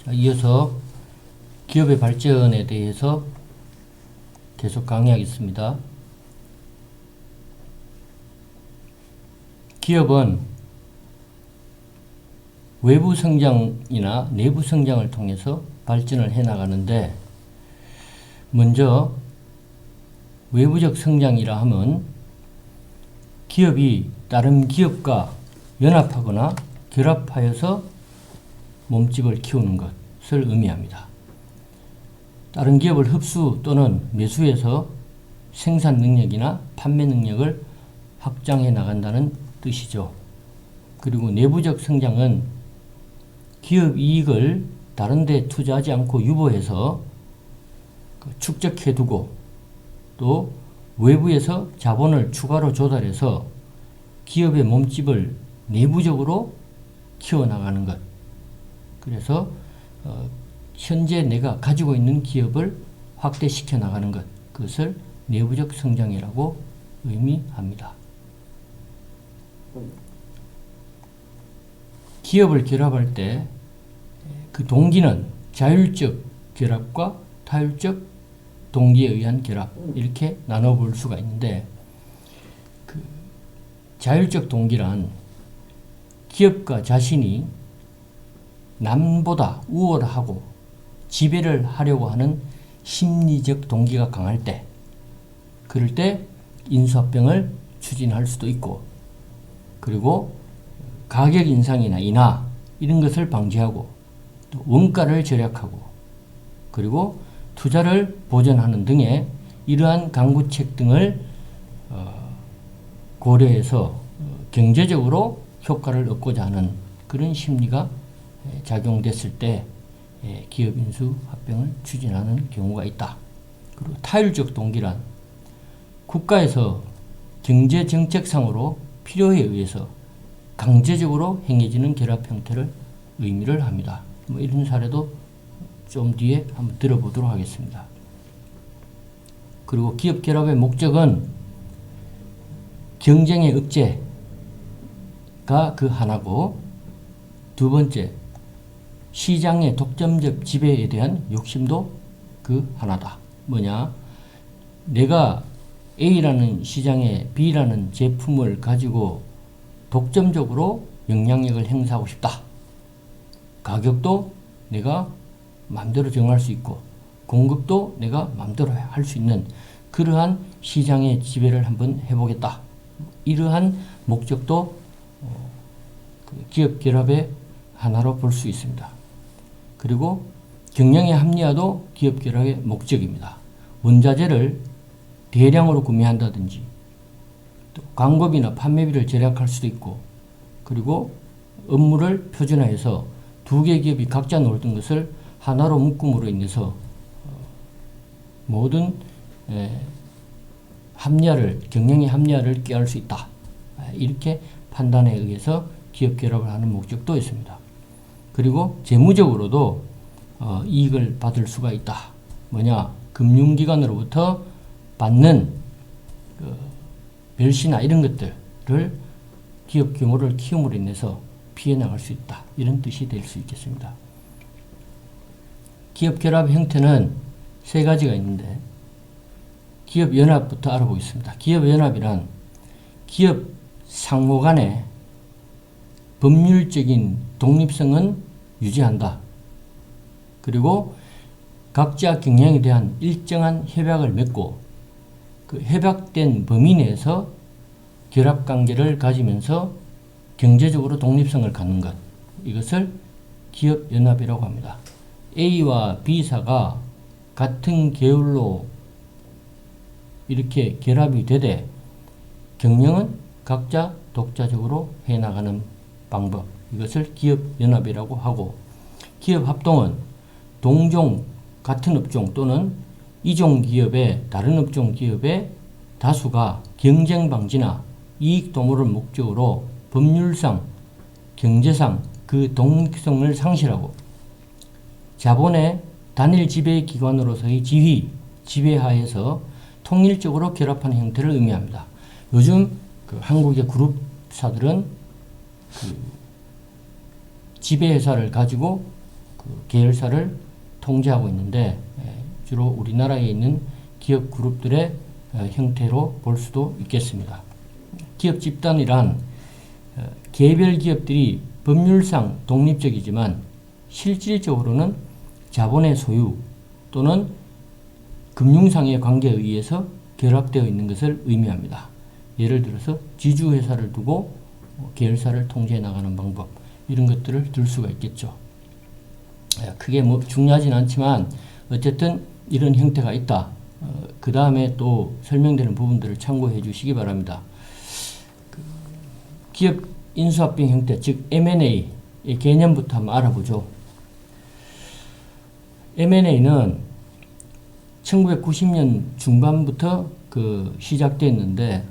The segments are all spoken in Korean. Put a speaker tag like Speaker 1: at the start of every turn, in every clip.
Speaker 1: 자, 이어서 기업의 발전에 대해서 계속 강의하겠습니다. 기업은 외부 성장이나 내부 성장을 통해서 발전을 해 나가는데, 먼저 외부적 성장이라 하면 기업이 다른 기업과 연합하거나 결합하여서 몸집을 키우는 것을 의미합니다. 다른 기업을 흡수 또는 매수해서 생산 능력이나 판매 능력을 확장해 나간다는 뜻이죠. 그리고 내부적 성장은 기업 이익을 다른 데 투자하지 않고 유보해서 축적해 두고, 또 외부에서 자본을 추가로 조달해서 기업의 몸집을 내부적으로 키워나가는 것. 그래서 현재 내가 가지고 있는 기업을 확대시켜 나가는 것, 그것을 내부적 성장이라고 의미합니다. 기업을 결합할 때 그 동기는 자율적 결합과 타율적 동기에 의한 결합, 이렇게 나눠볼 수가 있는데, 그 자율적 동기란 기업가 자신이 남보다 우월하고 지배를 하려고 하는 심리적 동기가 강할 때, 그럴 때 인수합병을 추진할 수도 있고, 그리고 가격 인상이나 인하 이런 것을 방지하고, 또 원가를 절약하고, 그리고 투자를 보전하는 등의 이러한 강구책 등을 고려해서 경제적으로 효과를 얻고자 하는 그런 심리가 작용됐을 때 기업 인수 합병을 추진하는 경우가 있다. 그리고 타율적 동기란 국가에서 경제 정책상으로 필요에 의해서 강제적으로 행해지는 결합 형태를 의미를 합니다. 뭐 이런 사례도 좀 뒤에 한번 들어보도록 하겠습니다. 그리고 기업 결합의 목적은 경쟁의 억제가 그 하나고, 두 번째, 시장의 독점적 지배에 대한 욕심도 그 하나다. 뭐냐? 내가 A라는 시장에 B라는 제품을 가지고 독점적으로 영향력을 행사하고 싶다. 가격도 내가 마음대로 정할 수 있고, 공급도 내가 마음대로 할 수 있는 그러한 시장의 지배를 한번 해보겠다. 이러한 목적도 기업 결합의 하나로 볼 수 있습니다. 그리고 경영의 합리화도 기업 결합의 목적입니다. 원자재를 대량으로 구매한다든지, 또 광고비나 판매비를 절약할 수도 있고, 그리고 업무를 표준화해서 두 개 기업이 각자 놀던 것을 하나로 묶음으로 인해서 모든 합리화를, 경영의 합리화를 꾀할 수 있다. 이렇게 판단에 의해서 기업 결합을 하는 목적도 있습니다. 그리고 재무적으로도 이익을 받을 수가 있다. 뭐냐? 금융기관으로부터 받는 별시나 이런 것들을 기업 규모를 키움으로 인해서 피해 나갈 수 있다. 이런 뜻이 될 수 있겠습니다. 기업 결합 형태는 세 가지가 있는데, 기업 연합부터 알아보겠습니다. 기업 연합이란 기업 상호 간의 법률적인 독립성은 유지한다. 그리고 각자 경영에 대한 일정한 협약을 맺고, 그 협약된 범위 내에서 결합관계를 가지면서 경제적으로 독립성을 갖는 것, 이것을 기업연합이라고 합니다. A와 B사가 같은 계열로 이렇게 결합이 되되 경영은 각자 독자적으로 해나가는 방법, 이것을 기업연합이라고 하고, 기업합동은 동종 같은 업종 또는 이종 기업의 다른 업종 기업의 다수가 경쟁 방지나 이익 도모를 목적으로 법률상, 경제상 그 독립성을 상실하고 자본의 단일 지배 기관으로서의 지배하에서 통일적으로 결합하는 형태를 의미합니다. 요즘 그 한국의 그룹사들은 그 지배회사를 가지고 그 계열사를 통제하고 있는데 주로 우리나라에 있는 기업 그룹들의 형태로 볼 수도 있겠습니다. 기업 집단이란 개별 기업들이 법률상 독립적이지만 실질적으로는 자본의 소유 또는 금융상의 관계에 의해서 결합되어 있는 것을 의미합니다. 예를 들어서 지주회사를 두고 계열사를 통제해 나가는 방법, 이런 것들을 들 수가 있겠죠. 크게 뭐 중요하진 않지만 어쨌든 이런 형태가 있다. 그 다음에 또 설명되는 부분들을 참고해 주시기 바랍니다. 기업 인수합병 형태, 즉 M&A의 개념부터 한번 알아보죠. M&A는 1990년 중반부터 시작됐는데,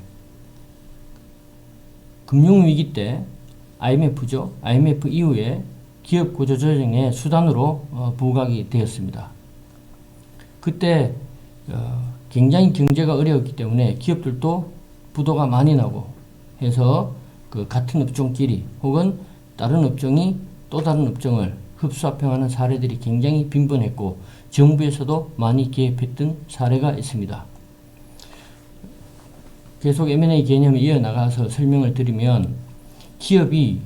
Speaker 1: 금융위기 때 IMF죠. IMF 이후에 기업 구조조정의 수단으로 부각이 되었습니다. 그때 굉장히 경제가 어려웠기 때문에 기업들도 부도가 많이 나고 해서 같은 업종끼리 혹은 다른 업종이 또 다른 업종을 흡수합병하는 사례들이 굉장히 빈번했고 정부에서도 많이 개입했던 사례가 있습니다. 계속 M&A 개념을 이어나가서 설명을 드리면, 기업이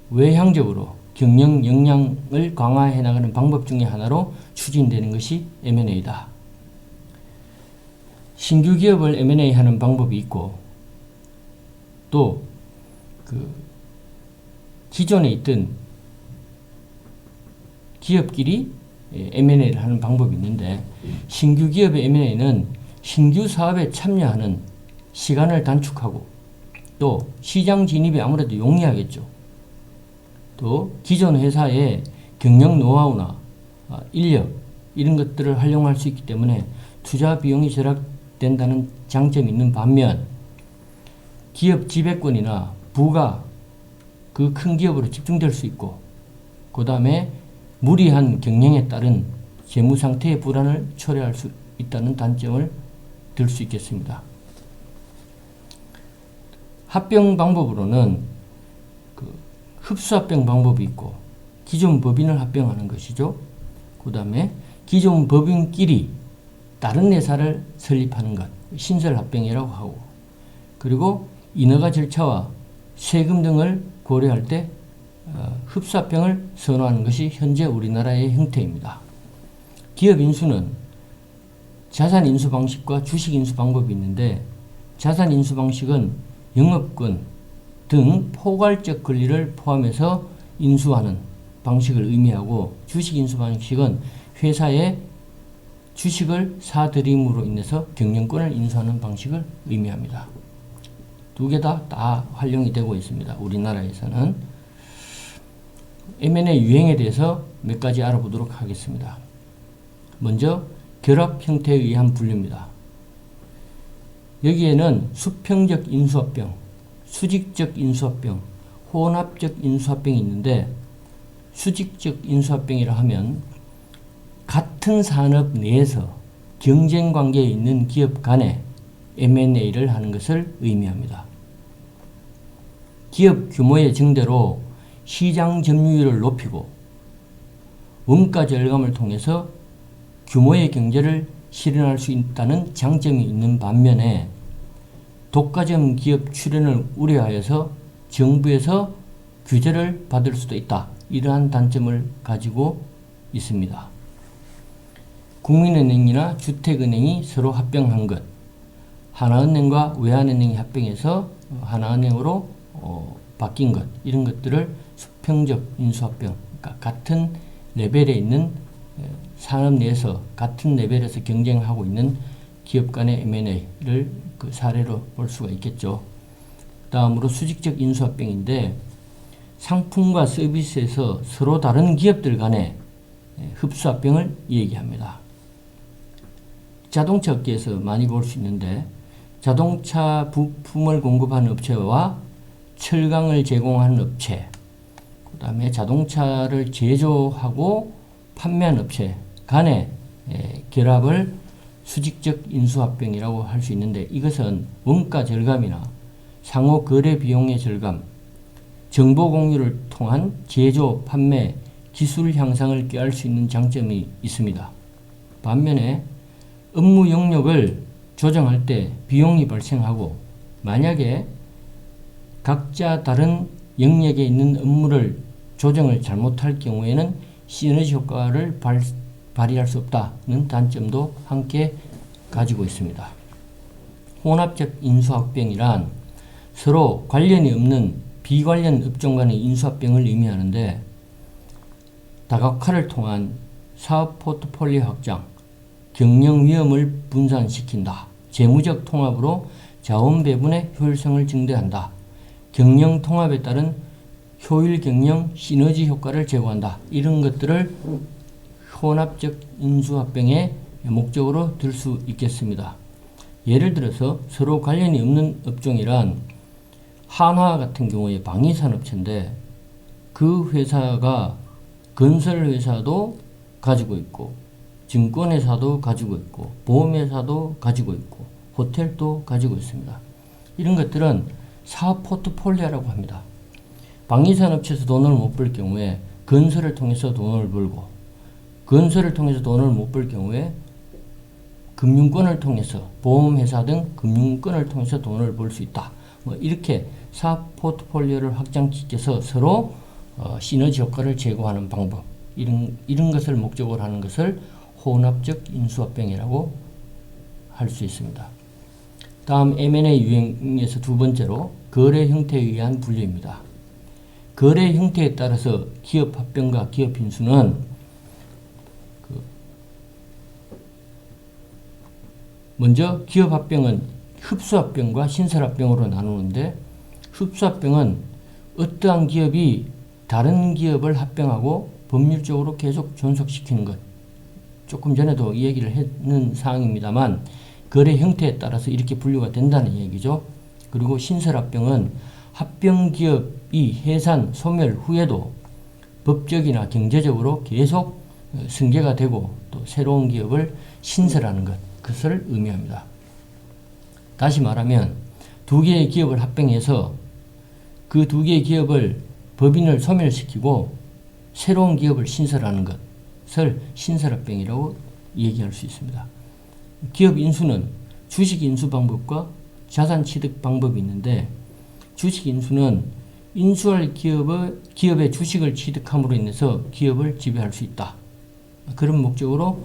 Speaker 1: 외향적으로 경영 역량을 강화해 나가는 방법 중에 하나로 추진되는 것이 M&A다. 신규 기업을 M&A 하는 방법이 있고, 또 기존에 있던 기업끼리 M&A를 하는 방법이 있는데, 신규 기업의 M&A는 신규 사업에 참여하는 시간을 단축하고 또 시장 진입이 아무래도 용이하겠죠. 또 기존 회사의 경영 노하우나 인력 이런 것들을 활용할 수 있기 때문에 투자 비용이 절약된다는 장점이 있는 반면, 기업 지배권이나 부가 그 큰 기업으로 집중될 수 있고, 그 다음에 무리한 경영에 따른 재무 상태의 불안을 초래할 수 있다는 단점을 들 수 있겠습니다. 합병 방법으로는 흡수합병 방법이 있고, 기존 법인을 합병하는 것이죠. 그 다음에 기존 법인끼리 다른 회사를 설립하는 것, 신설합병이라고 하고, 그리고 인허가 절차와 세금 등을 고려할 때 흡수합병을 선호하는 것이 현재 우리나라의 형태입니다. 기업 인수는 자산 인수 방식과 주식 인수 방법이 있는데, 자산 인수 방식은 영업권 등 포괄적 권리를 포함해서 인수하는 방식을 의미하고, 주식 인수 방식은 회사의 주식을 사들임으로 인해서 경영권을 인수하는 방식을 의미합니다. 두 개 다 활용이 되고 있습니다. 우리나라에서는. M&A 유행에 대해서 몇 가지 알아보도록 하겠습니다. 먼저 결합 형태에 의한 분류입니다. 여기에는 수평적 인수합병, 수직적 인수합병, 혼합적 인수합병이 있는데, 수직적 인수합병이라 하면 같은 산업 내에서 경쟁 관계에 있는 기업 간에 M&A를 하는 것을 의미합니다. 기업 규모의 증대로 시장 점유율을 높이고 원가 절감을 통해서 규모의 경제를 실현할 수 있다는 장점이 있는 반면에, 독과점 기업 출현을 우려하여서 정부에서 규제를 받을 수도 있다. 이러한 단점을 가지고 있습니다. 국민은행이나 주택은행이 서로 합병한 것, 하나은행과 외환은행이 합병해서 하나은행으로 바뀐 것, 이런 것들을 수평적 인수합병, 그러니까 같은 레벨에 있는 산업 내에서 같은 레벨에서 경쟁하고 있는 기업 간의 M&A를 사례로 볼 수가 있겠죠. 다음으로 수직적 인수합병인데, 상품과 서비스에서 서로 다른 기업들 간의 흡수합병을 얘기합니다. 자동차 업계에서 많이 볼 수 있는데, 자동차 부품을 공급하는 업체와 철강을 제공하는 업체, 그 다음에 자동차를 제조하고 판매하는 업체 간의 결합을 수직적 인수합병이라고 할 수 있는데, 이것은 원가 절감이나 상호 거래 비용의 절감, 정보 공유를 통한 제조, 판매, 기술 향상을 꾀할 수 있는 장점이 있습니다. 반면에 업무 영역을 조정할 때 비용이 발생하고 만약에 각자 다른 영역에 있는 업무를 조정을 잘못할 경우에는 시너지 효과를 발휘할 수 없다는 단점도 함께 가지고 있습니다. 혼합적 인수합병이란 서로 관련이 없는 비관련 업종 간의 인수합병을 의미하는데 다각화를 통한 사업 포트폴리오 확장, 경영 위험을 분산시킨다. 재무적 통합으로 자원 배분의 효율성을 증대한다. 경영 통합에 따른 효율 경영 시너지 효과를 제고한다. 이런 것들을 혼합적 인수합병의 목적으로 들 수 있겠습니다. 예를 들어서 서로 관련이 없는 업종이란 한화 같은 경우에 방위산업체인데 그 회사가 건설회사도 가지고 있고 증권회사도 가지고 있고 보험회사도 가지고 있고 호텔도 가지고 있습니다. 이런 것들은 사업 포트폴리오라고 합니다. 방위산업체에서 돈을 못 벌 경우에 건설을 통해서 돈을 벌고 건설을 통해서 돈을 못 벌 경우에 금융권을 통해서 보험회사 등 금융권을 통해서 돈을 벌 수 있다. 이렇게 사업 포트폴리오를 확장시켜서 서로 시너지 효과를 제고하는 방법 이런 것을 목적으로 하는 것을 혼합적 인수합병이라고 할 수 있습니다. 다음 M&A 유형에서 두 번째로 거래 형태에 의한 분류입니다. 거래 형태에 따라서 기업 합병과 기업 인수는 먼저 기업 합병은 흡수합병과 신설합병으로 나누는데 흡수합병은 어떠한 기업이 다른 기업을 합병하고 법률적으로 계속 존속시키는 것. 조금 전에도 이 얘기를 했는 사항입니다만 거래 형태에 따라서 이렇게 분류가 된다는 얘기죠. 그리고 신설합병은 합병 기업이 해산, 소멸 후에도 법적이나 경제적으로 계속 승계가 되고 또 새로운 기업을 신설하는 것, 그것을 의미합니다. 다시 말하면 두 개의 기업을 합병해서 그 두 개의 기업을 법인을 소멸시키고 새로운 기업을 신설하는 것을 신설합병이라고 얘기할 수 있습니다. 기업 인수는 주식 인수 방법과 자산 취득 방법이 있는데 주식 인수는 인수할 기업의 주식을 취득함으로 인해서 기업을 지배할 수 있다. 그런 목적으로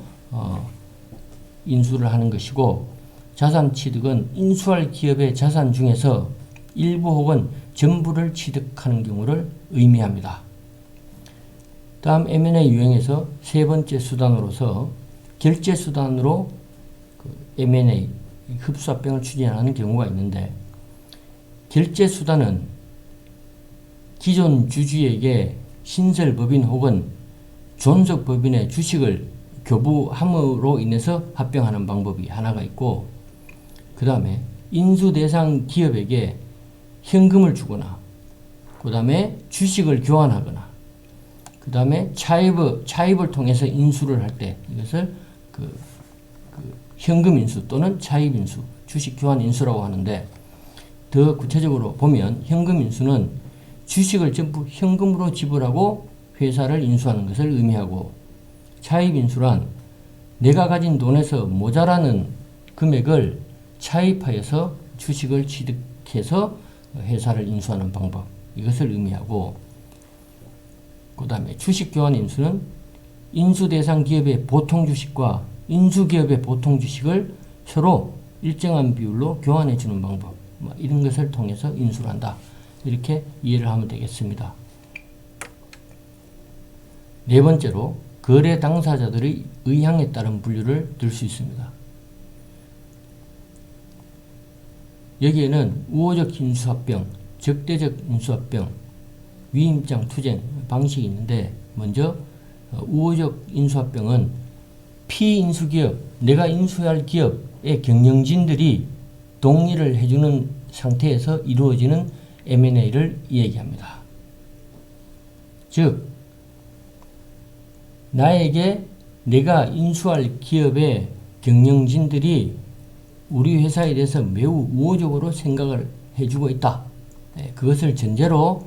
Speaker 1: 인수를 하는 것이고 자산 취득은 인수할 기업의 자산 중에서 일부 혹은 전부를 취득하는 경우를 의미합니다. 다음 M&A 유형에서 세 번째 수단으로서 결제 수단으로 M&A 흡수합병을 추진하는 경우가 있는데 결제 수단은 기존 주주에게 신설법인 혹은 존속법인의 주식을 교부함으로 인해서 합병하는 방법이 하나가 있고 그 다음에 인수 대상 기업에게 현금을 주거나 그 다음에 주식을 교환하거나 그 다음에 차입을 통해서 인수를 할 때 이것을 현금 인수 또는 차입 인수, 주식 교환 인수라고 하는데 더 구체적으로 보면 현금 인수는 주식을 전부 현금으로 지불하고 회사를 인수하는 것을 의미하고 차입 인수란 내가 가진 돈에서 모자라는 금액을 차입하여서 주식을 취득해서 회사를 인수하는 방법 이것을 의미하고 그 다음에 주식 교환 인수는 인수 대상 기업의 보통 주식과 인수 기업의 보통 주식을 서로 일정한 비율로 교환해 주는 방법 이런 것을 통해서 인수를 한다. 이렇게 이해를 하면 되겠습니다. 네 번째로 거래 당사자들의 의향에 따른 분류를 들 수 있습니다. 여기에는 우호적 인수합병, 적대적 인수합병, 위임장 투쟁 방식이 있는데 먼저 우호적 인수합병은 피인수기업, 내가 인수할 기업의 경영진들이 동의를 해주는 상태에서 이루어지는 M&A를 얘기합니다. 즉 나에게 내가 인수할 기업의 경영진들이 우리 회사에 대해서 매우 우호적으로 생각을 해주고 있다. 그것을 전제로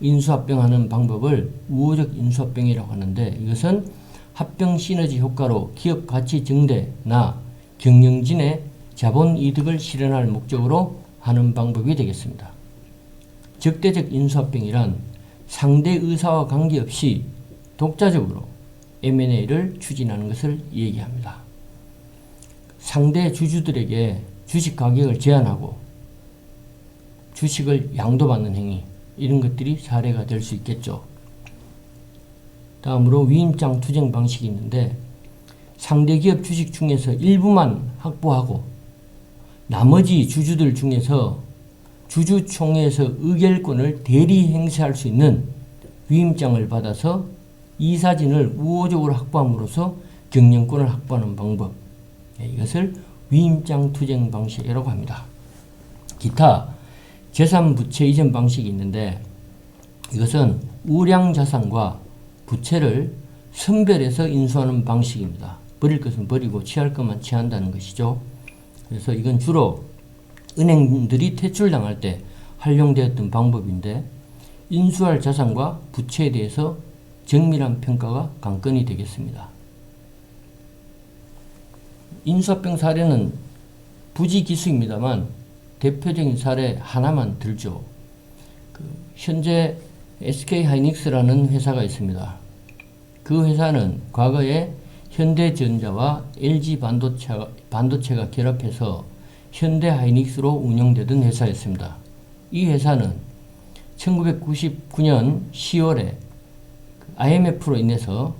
Speaker 1: 인수합병하는 방법을 우호적 인수합병이라고 하는데, 이것은 합병 시너지 효과로 기업 가치 증대나 경영진의 자본 이득을 실현할 목적으로 하는 방법이 되겠습니다. 적대적 인수합병이란 상대 의사와 관계없이 독자적으로 M&A를 추진하는 것을 얘기합니다. 상대 주주들에게 주식 가격을 제한하고 주식을 양도받는 행위, 이런 것들이 사례가 될 수 있겠죠. 다음으로 위임장 투쟁 방식이 있는데, 상대 기업 주식 중에서 일부만 확보하고 나머지 주주들 중에서 주주총회에서 의결권을 대리 행사할 수 있는 위임장을 받아서 이사진을 우호적으로 확보함으로써 경영권을 확보하는 방법, 이것을 위임장 투쟁 방식이라고 합니다. 기타 재산부채 이전 방식이 있는데, 이것은 우량자산과 부채를 선별해서 인수하는 방식입니다. 버릴 것은 버리고 취할 것만 취한다는 것이죠. 그래서 이건 주로 은행들이 퇴출당할 때 활용되었던 방법인데, 인수할 자산과 부채에 대해서 정밀한 평가가 관건이 되겠습니다. 인수합병 사례는 부지기수입니다만 대표적인 사례 하나만 들죠. 현재 SK하이닉스라는 회사가 있습니다. 그 회사는 과거에 현대전자와 LG반도체가 결합해서 현대하이닉스로 운영되던 회사였습니다. 이 회사는 1999년 10월에 IMF로 인해서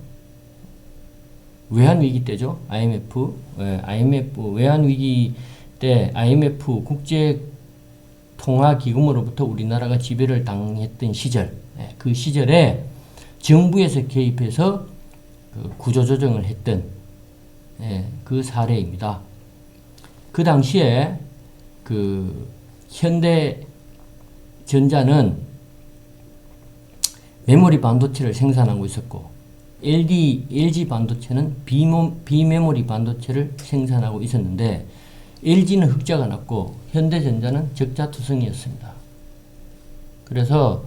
Speaker 1: 외환위기 때죠. IMF 외환위기 때 IMF 국제통화기금으로부터 우리나라가 지배를 당했던 시절, 그 시절에 정부에서 개입해서 구조조정을 했던 그 사례입니다. 그 당시에 현대전자는 메모리 반도체를 생산하고 있었고, LG 반도체는 비메모리 반도체를 생산하고 있었는데, LG는 흑자가 났고 현대전자는 적자투성이었습니다. 그래서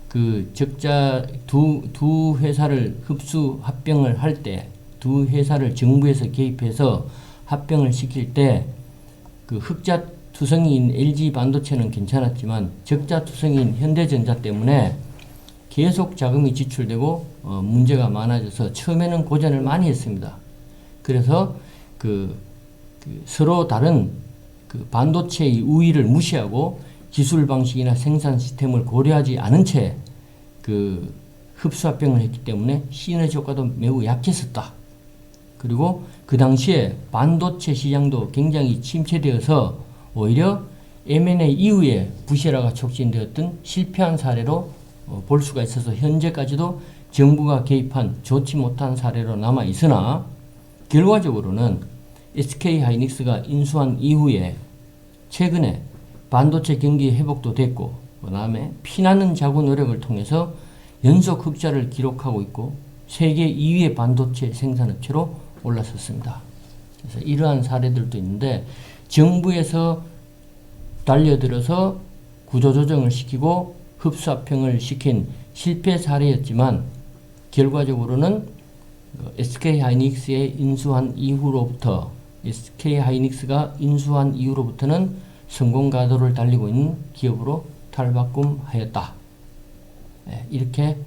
Speaker 1: 그 적자 두 회사를 흡수 합병을 할 때, 두 회사를 정부에서 개입해서 합병을 시킬 때 그 흑자투성이인 LG 반도체는 괜찮았지만 적자투성이인 현대전자 때문에 계속 자금이 지출되고 문제가 많아져서 처음에는 고전을 많이 했습니다. 그래서 서로 다른 반도체의 우위를 무시하고 기술 방식이나 생산 시스템을 고려하지 않은 채 흡수합병을 했기 때문에 시너지 효과도 매우 약했었다. 그리고 그 당시에 반도체 시장도 굉장히 침체되어서 오히려 M&A 이후에 부실화가 촉진되었던 실패한 사례로 볼 수가 있어서 현재까지도 정부가 개입한 좋지 못한 사례로 남아 있으나, 결과적으로는 SK하이닉스가 인수한 이후에 최근에 반도체 경기 회복도 됐고, 그 다음에 피나는 자구 노력을 통해서 연속 흑자를 기록하고 있고 세계 2위의 반도체 생산업체로 올라섰습니다. 그래서 이러한 사례들도 있는데, 정부에서 달려들어서 구조조정을 시키고 흡수합병을 시킨 실패 사례였지만, 결과적으로는 SK하이닉스가 인수한 이후로부터는 성공 가도를 달리고 있는 기업으로 탈바꿈하였다. 이렇게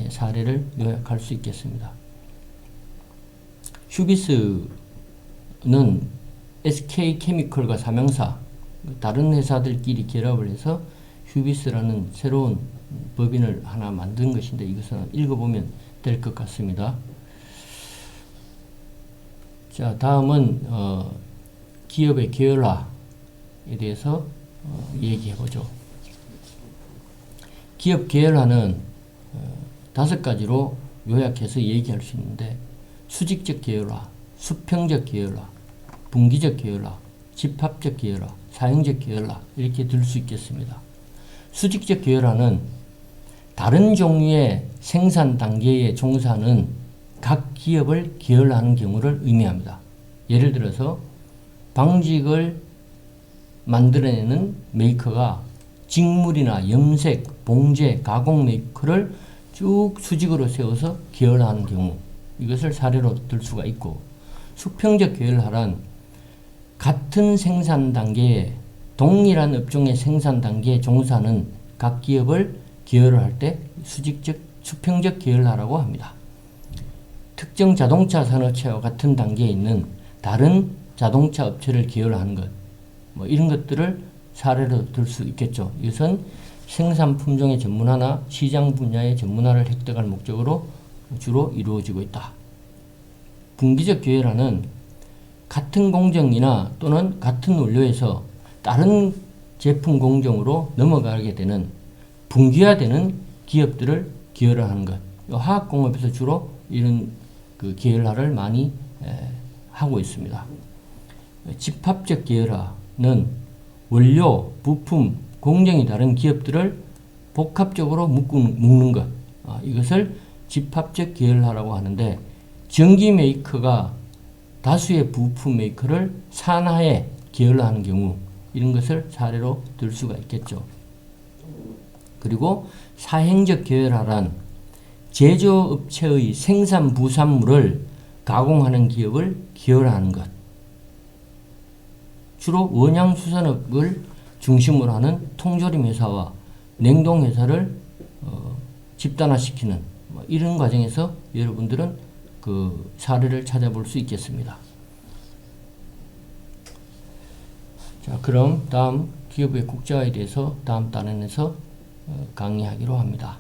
Speaker 1: 사례를 요약할 수 있겠습니다. 휴비스는 SK케미컬과 삼양사, 다른 회사들끼리 결합을 해서 휴비스라는 새로운 법인을 하나 만든 것인데, 이것은 읽어보면 될 것 같습니다. 자, 다음은 기업의 계열화에 대해서 얘기해보죠. 기업 계열화는 5가지로 요약해서 얘기할 수 있는데, 수직적 계열화, 수평적 계열화, 분기적 계열화, 집합적 계열화, 사형적 계열화, 이렇게 들 수 있겠습니다. 수직적 계열화는 다른 종류의 생산 단계에 종사하는 각 기업을 계열화하는 경우를 의미합니다. 예를 들어서 방직을 만들어내는 메이커가 직물이나 염색, 봉제, 가공 메이커를 쭉 수직으로 세워서 계열화하는 경우, 이것을 사례로 들 수가 있고, 수평적 계열화란 같은 생산 단계에 동일한 업종의 생산 단계에 종사하는 각 기업을 계열화할 때 수평적 계열화라고 합니다. 특정 자동차 산업체와 같은 단계에 있는 다른 자동차 업체를 계열화하는 것, 이런 것들을 사례로 들 수 있겠죠. 이것은 생산 품종의 전문화나 시장 분야의 전문화를 획득할 목적으로 주로 이루어지고 있다. 분기적 계열화는 같은 공정이나 또는 같은 원료에서 다른 제품 공정으로 넘어가게 되는 분기화되는 기업들을 계열화하는 것. 화학공업에서 주로 이런 그 계열화를 많이 하고 있습니다. 집합적 계열화는 원료, 부품, 공정이 다른 기업들을 복합적으로 묶는 것. 이것을 집합적 계열화라고 하는데, 전기 메이커가 다수의 부품 메이커를 산하에 계열화하는 경우, 이런 것을 사례로 들 수가 있겠죠. 그리고 사행적 계열화란 제조업체의 생산 부산물을 가공하는 기업을 계열화하는 것. 주로 원양수산업을 중심으로 하는 통조림 회사와 냉동 회사를 집단화시키는 이런 과정에서 여러분들은 그 사례를 찾아볼 수 있겠습니다. 자, 그럼 다음 기업의 국제화에 대해서 다음 단원에서 강의하기로 합니다.